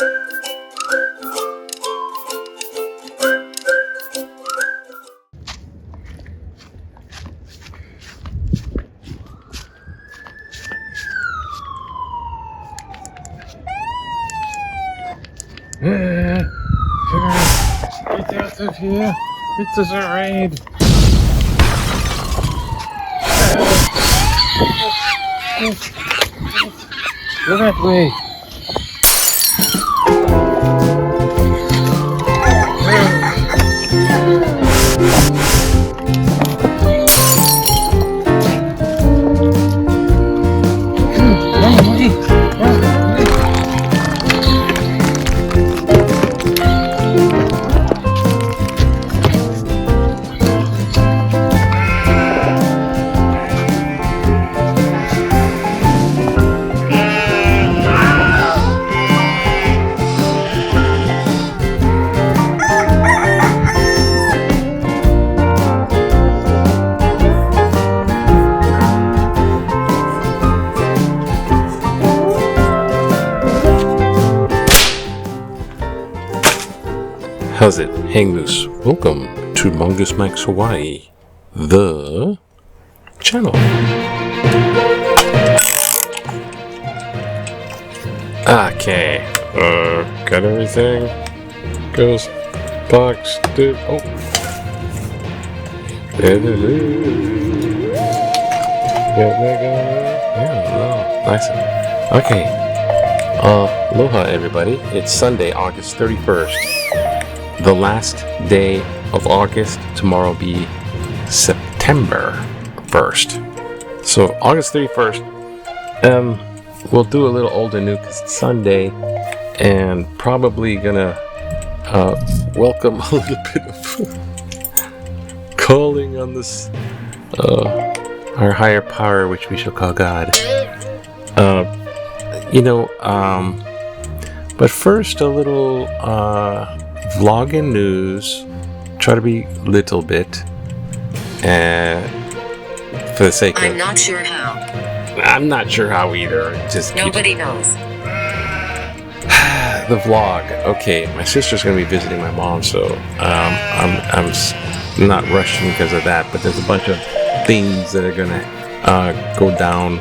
Get out of here! It's a raid! Go that way! How's it? Hang loose. Welcome to Mongoose Max Hawaii, the channel. Okay. Got everything. Goes box, dude. Oh. Yeah, nice. Okay. Aloha, everybody. It's Sunday, August 31st. The last day of August. Tomorrow will be September 1st. So August 31st, we'll do a little old and new because it's Sunday, and probably gonna welcome a little bit of calling on this our higher power, which we shall call God. But first a little vlog and news. Try to be little bit, for the sake of. I'm not sure how. I'm not sure how either. Just nobody knows. The vlog. Okay, my sister's gonna be visiting my mom, so I'm not rushing because of that. But there's a bunch of things that are gonna go down.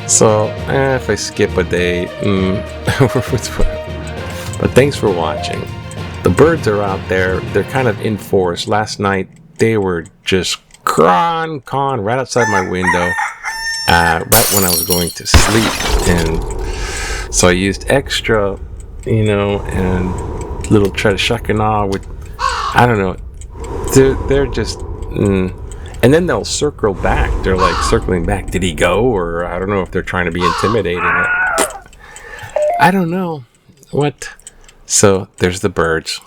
So if I skip a day, But thanks for watching. The birds are out there. They're kind of in force. Last night, they were just cawing right outside my window, right when I was going to sleep. And so I used extra, and little try to shuck and awe with, I don't know. They're just, and then they'll circle back. They're like circling back. Did he go? Or I don't know if they're trying to be intimidating. I don't know what. So there's the birds.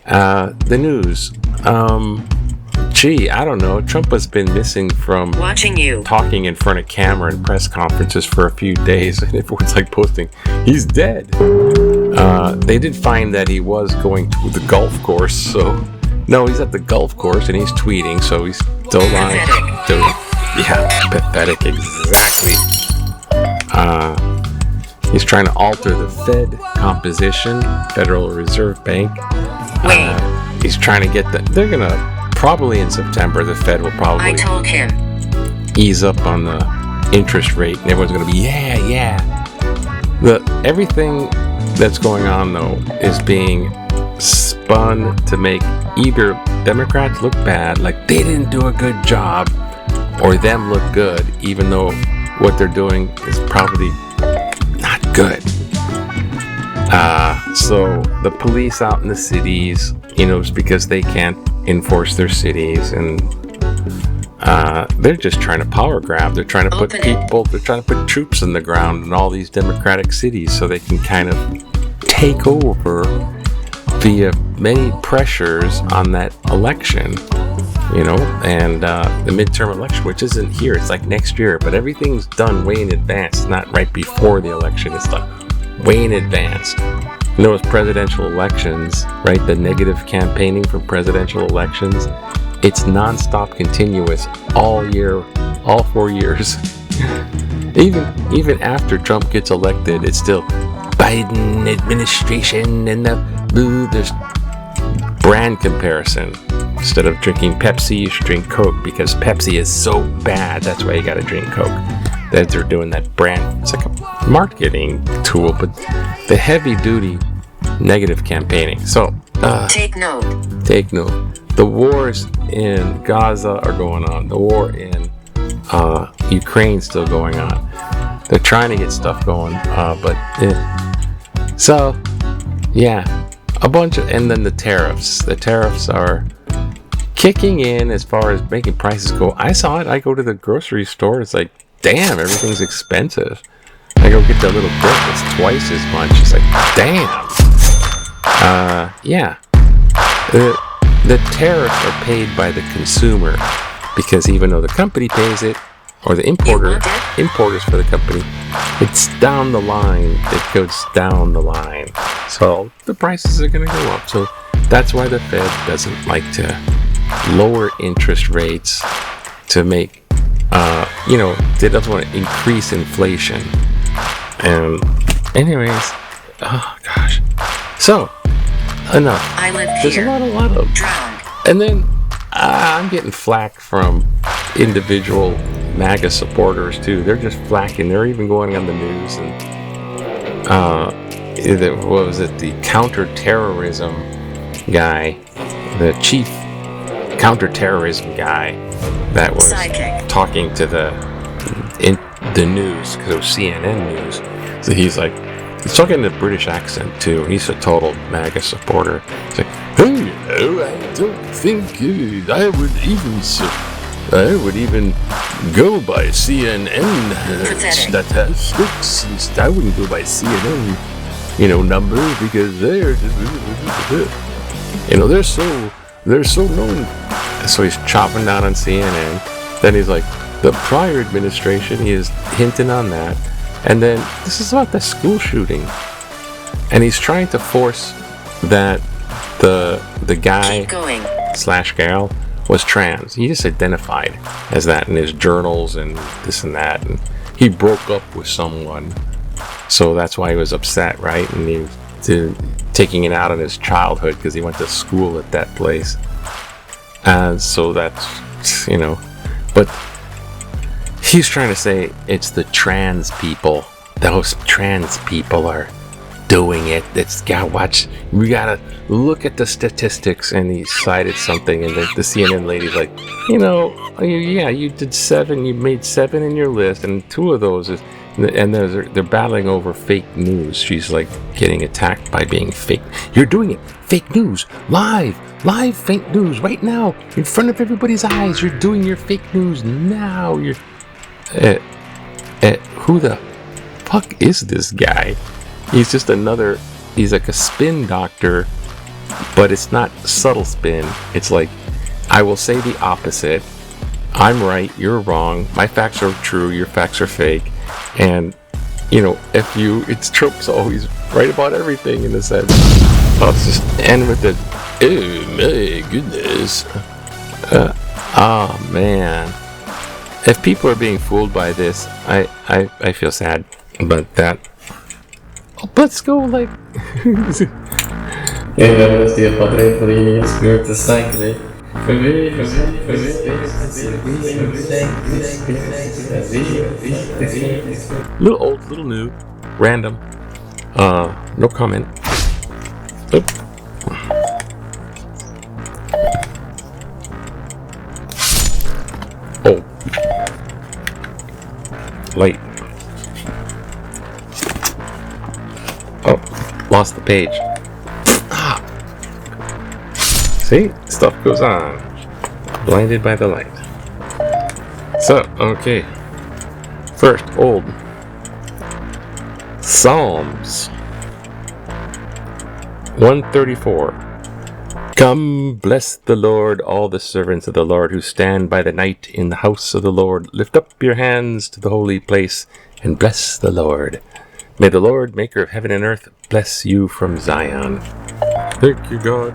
The news. I don't know. Trump has been missing from watching you talking in front of camera and press conferences for a few days, and everyone's like posting, he's dead. They did find that he was going to the golf course, so no, he's at the golf course and he's tweeting, so he's still alive. Pathetic, exactly. He's trying to alter the Fed composition, Federal Reserve Bank. He's trying to get they're going to, probably in September, the Fed will probably I told him. Ease up on the interest rate, and everyone's going to be, yeah. Everything that's going on, though, is being spun to make either Democrats look bad, like they didn't do a good job, or them look good, even though what they're doing is probably not good. So the police out in the cities, it's because they can't enforce their cities, and they're just trying to power grab. They're trying to put troops in the ground in all these democratic cities so they can kind of take over via many pressures on that election, and the midterm election, which isn't here. It's like next year, but everything's done way in advance. It's not right before the election. It's done way in advance. With presidential elections, right? The negative campaigning for presidential elections, it's nonstop, continuous, all year, all 4 years. even after Trump gets elected, it's still Biden administration and there's brand comparison. Instead of drinking Pepsi, you should drink Coke because Pepsi is so bad. That's why you got to drink Coke. That they're doing that brand. It's like a marketing tool, but the heavy-duty negative campaigning. So take note. The wars in Gaza are going on. The war in Ukraine's still going on. They're trying to get stuff going, so yeah, a bunch of, and then the tariffs. The tariffs are kicking in as far as making prices go. I saw it. I go to the grocery store. It's like, damn, everything's expensive. I go get the little brick. It's twice as much. It's like, damn. Yeah. The tariffs are paid by the consumer because even though the company pays it, or the importers for the company, it's down the line. It goes down the line. So the prices are going to go up. So that's why the Fed doesn't like to lower interest rates to make, they doesn't want to increase inflation. And anyways, oh gosh. So, enough. I live There's here. a lot of Drowned. And then I'm getting flack from individual MAGA supporters too. They're just flacking. They're even going on the news and what was it? The counterterrorism guy, the chief counterterrorism guy that was talking to the news because it was CNN news. So he's talking in a British accent too. He's a total MAGA supporter. He's like, hey, I don't think I would even go by CNN that has sticks. I wouldn't go by CNN, numbers because they're so known. So he's chopping down on CNN. Then he's like, the prior administration, he is hinting on that. And then this is about the school shooting. And he's trying to force that the guy / gal was trans. He just identified as that in his journals and this and that. And he broke up with someone. So that's why he was upset, right? And he was taking it out on his childhood because he went to school at that place. And so that's, but he's trying to say it's the trans people. Those trans people are doing it. We gotta look at the statistics. And he cited something, and the CNN lady's like, yeah, you did 7. You made 7 in your list, and 2 of those is, and they're battling over fake news. She's like getting attacked by being fake. You're doing it, fake news, live fake news right now in front of everybody's eyes. You're doing your fake news now. You're who the fuck is this guy? He's just he's like a spin doctor, but it's not subtle spin. It's like, I will say the opposite. I'm right, you're wrong. My facts are true, your facts are fake. And, it's Trump's always right about everything in a sense. Let's just end with the, oh my goodness. Oh man. If people are being fooled by this, I feel sad about that. Let's go little old, little new, random. No comment. Oop. Oh. Light. Oh, lost the page. See? Stuff goes on. Blinded by the light. So, okay. First, old. Psalms 134. Come, bless the Lord, all the servants of the Lord who stand by the night in the house of the Lord. Lift up your hands to the holy place and bless the Lord. May the Lord, maker of heaven and earth, bless you from Zion. Thank you, God.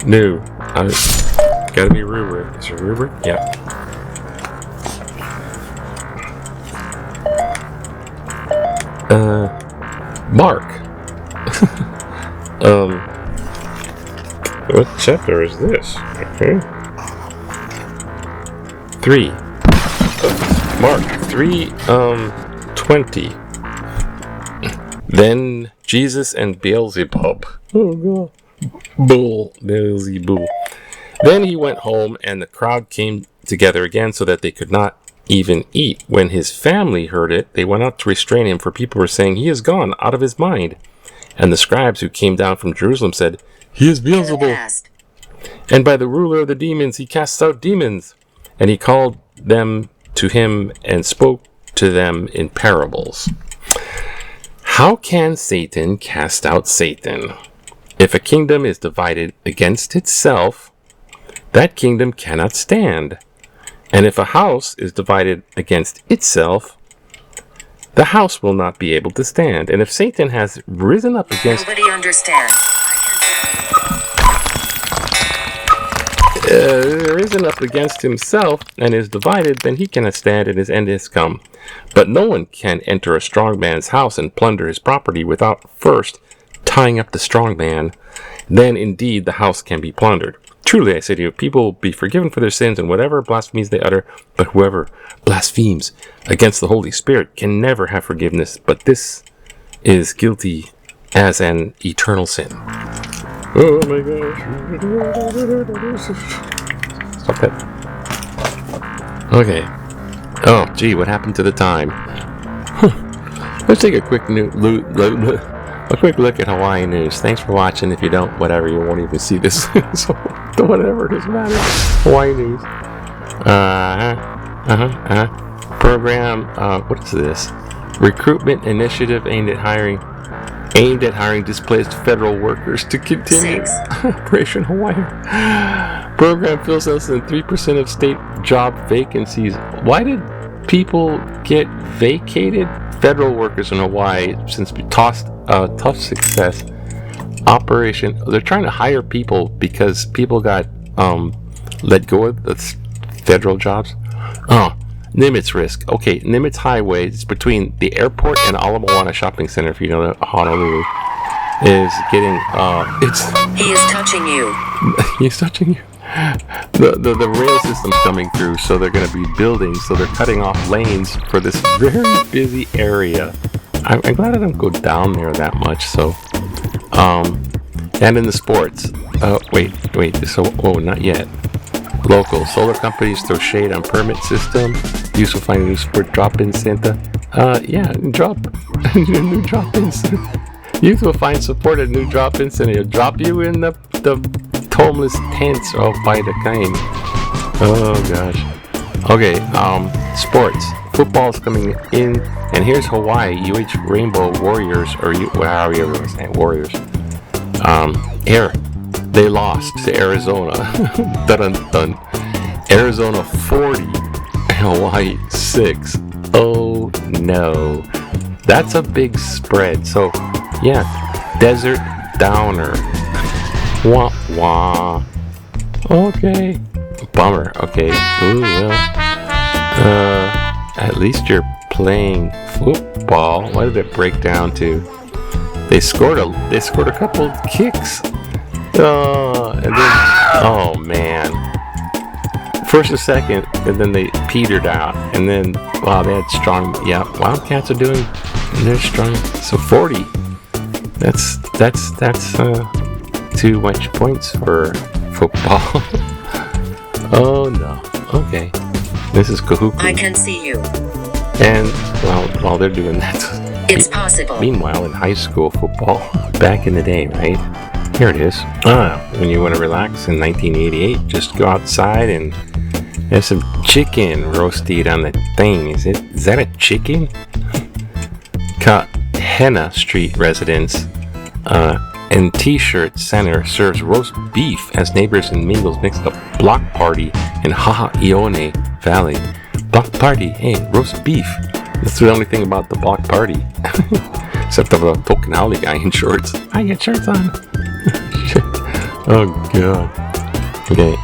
No, gotta be rubric. Is there rubric? Yeah. Mark. What chapter is this? Okay. 3. Mark 3:20. Then Jesus and Beelzebub. Oh God. Beelzebub. Then he went home, and the crowd came together again so that they could not even eat. When his family heard it, they went out to restrain him, for people were saying, "He is gone out of his mind." And the scribes who came down from Jerusalem said, "He is Beelzebub, and by the ruler of the demons he casts out demons." And he called them to him and spoke to them in parables. How can Satan cast out Satan? If a kingdom is divided against itself, that kingdom cannot stand. And if a house is divided against itself, the house will not be able to stand. And if Satan has risen up against... Nobody understands. Risen up against himself and is divided, then he cannot stand, and his end is come. But no one can enter a strong man's house and plunder his property without first tying up the strong man. Then indeed the house can be plundered. Truly I say to you, people will be forgiven for their sins and whatever blasphemies they utter, but whoever blasphemes against the Holy Spirit can never have forgiveness, but this is guilty as an eternal sin. Oh my gosh. Stop that. Okay. Oh, gee, what happened to the time? Let's take a quick look at Hawaii news. Thanks for watching. If you don't, whatever, you won't even see this. So, whatever, it doesn't matter. Hawaii news. Program, what is this? Recruitment initiative aimed at hiring displaced federal workers to continue Operation Hawaii. Program fills less than 3% of state job vacancies. Why did people get vacated? Federal workers in Hawaii, since we tough success operation. They're trying to hire people because people got let go of the federal jobs. Nimitz risk. Okay, Nimitz Highway, it's between the airport and Ala Moana Shopping Center, if you know Honolulu, is getting, He is touching you. He's touching you. The rail system's coming through, so they're going to be building, so they're cutting off lanes for this very busy area. I'm glad I don't go down there that much, so, and in the sports, not yet. Local solar companies throw shade on permit system. Youth will find a new sport drop-in center. New drop-in center. Youth will find support at new drop-in center. It'll drop you in the homeless tents off by the game. Oh gosh. Okay. Sports. Football is coming in, and here's Hawaii. UH Rainbow Warriors, or however you ever say Warriors. They lost to Arizona. Dun dun. Arizona 40, Hawaii 6. Oh no. That's a big spread. So, yeah, desert downer. Wah wah. Okay. Bummer. Okay. Ooh, well. At least you're playing football. What did it break down to? They scored a couple kicks. And then, oh man. First and second, and then they petered out. And then, wow, they had strong, Wildcats are doing, and they're strong. So 40. That's too much points for football. Oh no. Okay. This is Kahuku. I can see you. And, while they're doing that. It's possible. Meanwhile, in high school football, back in the day, right? Here it is. When you want to relax in 1988, just go outside and have some chicken roasted on the thing. Is that a chicken? Kahena Street residents and T-shirt center serves roast beef as neighbors and mingles mix up block party in Hahaione Valley. Block party, hey, roast beef. That's the only thing about the block party. Except for the Tokenauli guy in shorts. I get shorts on. Oh god. Okay,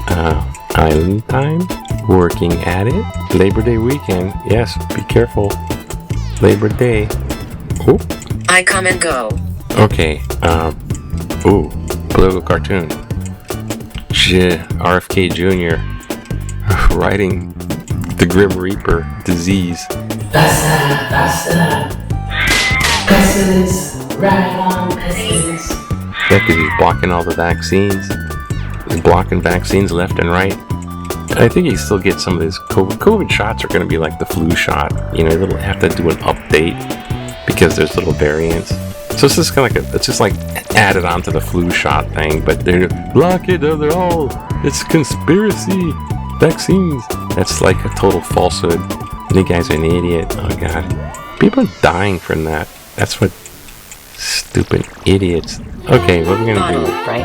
island time. Working at it. Labor Day weekend. Yes, be careful. Labor Day. Ooh. I come and go. Okay. Political cartoon. RFK Jr. writing the Grim Reaper disease. Basta. Pestilence. Right on, pestilence. Yeah, because he's blocking all the vaccines. He's blocking vaccines left and right. And I think he still gets some of his COVID shots are going to be like the flu shot. You know, they'll have to do an update because there's little variants. So it's just kind of like it's just like added on to the flu shot thing, but they're block it. They're all it's conspiracy vaccines. That's like a total falsehood. The guy's an idiot. Oh god, people are dying from that. That's what stupid idiots. Okay, what are we gonna do? Right,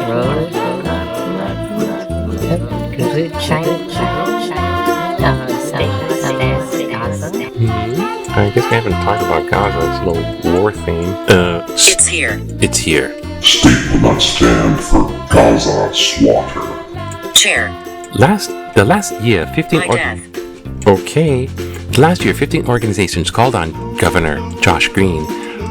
road. Complete China. Gaza. I guess we haven't talked about Gaza. It's a little war theme. It's here. It's here. State will not stand for Gaza slaughter. Chair. The last year, 15 My death. Okay. Last year, 15 organizations called on Governor Josh Green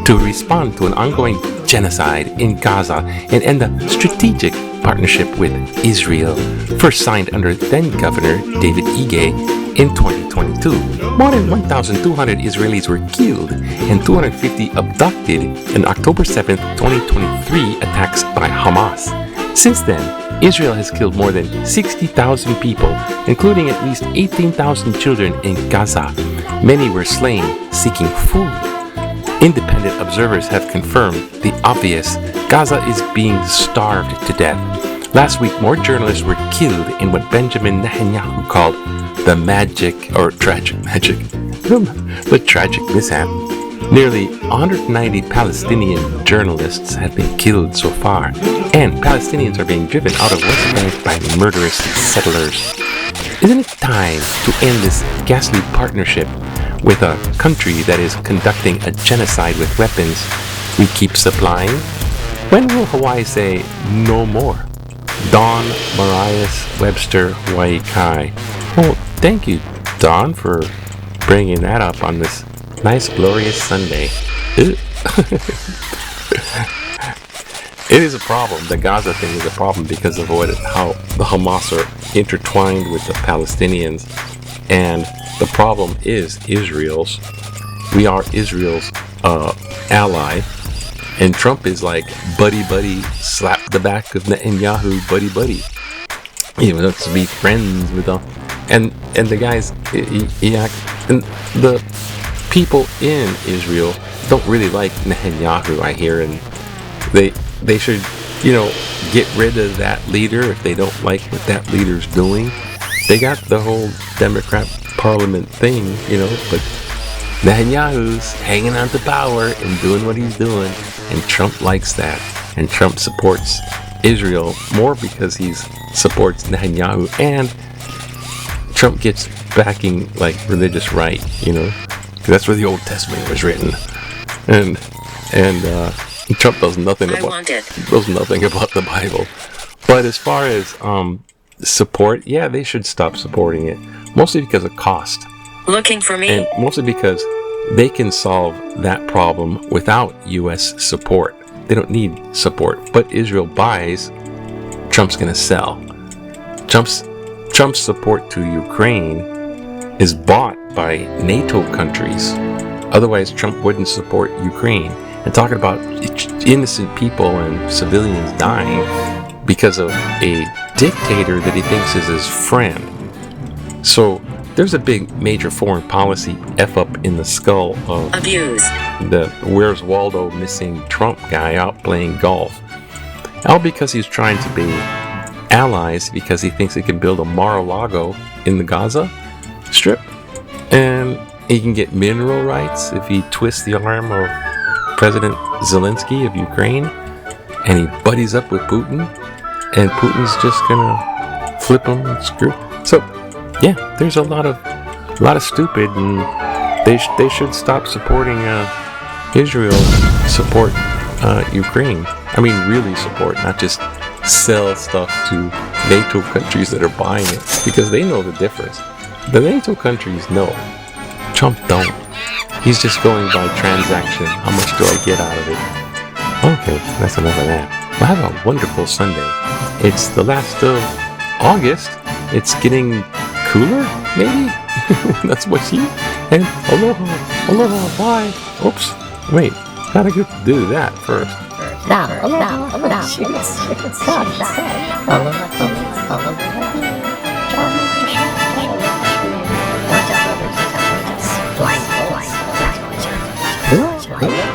to respond to an ongoing genocide in Gaza and end a strategic partnership with Israel, first signed under then-Governor David Ige in 2022. More than 1,200 Israelis were killed and 250 abducted in October 7, 2023 attacks by Hamas. Since then, Israel has killed more than 60,000 people, including at least 18,000 children in Gaza. Many were slain seeking food. Independent observers have confirmed the obvious: Gaza is being starved to death. Last week, more journalists were killed in what Benjamin Netanyahu called the tragic mishap. Nearly 190 Palestinian journalists have been killed so far, and Palestinians are being driven out of West Bank by murderous settlers. Isn't it time to end this ghastly partnership with a country that is conducting a genocide with weapons we keep supplying? When will Hawaii say no more? Don Marias Webster Waikai. Well, thank you, Don, for bringing that up on this nice, glorious Sunday. It is a problem. The Gaza thing is a problem because of how the Hamas are intertwined with the Palestinians. And the problem is Israel's. We are Israel's ally. And Trump is like, buddy, slap the back of Netanyahu, buddy. He wants to be friends with them. And the guys, and the people in Israel don't really like Netanyahu, I hear, and they should, get rid of that leader if they don't like what that leader's doing. They got the whole Democrat Parliament thing, but Netanyahu's hanging on to power and doing what he's doing, and Trump likes that, and Trump supports Israel more because he supports Netanyahu, and Trump gets backing like religious right, because that's where the Old Testament was written, and Trump knows nothing about the Bible. But as far as support, yeah, they should stop supporting it, mostly because of cost. Looking for me? And mostly because they can solve that problem without U.S. support. They don't need support. What Israel buys, Trump's going to sell. Trump's support to Ukraine is bought by NATO countries. Otherwise, Trump wouldn't support Ukraine. And talking about innocent people and civilians dying because of a dictator that he thinks is his friend. So there's a big major foreign policy F-up in the skull of Abuse. the Where's Waldo missing Trump guy out playing golf. All because he's trying to be allies because he thinks he can build a Maralardo in the Gaza Strip. And he can get mineral rights if he twists the arm of President Zelensky of Ukraine. And he buddies up with Putin. And Putin's just gonna flip him and screw. So yeah, there's a lot of stupid, and they should stop supporting Israel, support Ukraine. I mean, really support, not just sell stuff to NATO countries that are buying it, because they know the difference. The NATO countries know. Trump don't. He's just going by transaction. How much do I get out of it? Okay, that's enough of that. Well, have a wonderful Sunday. It's the last of August. It's getting cooler, maybe? That's what she... And aloha, bye. Oops, wait, gotta do that first. Now, Blind.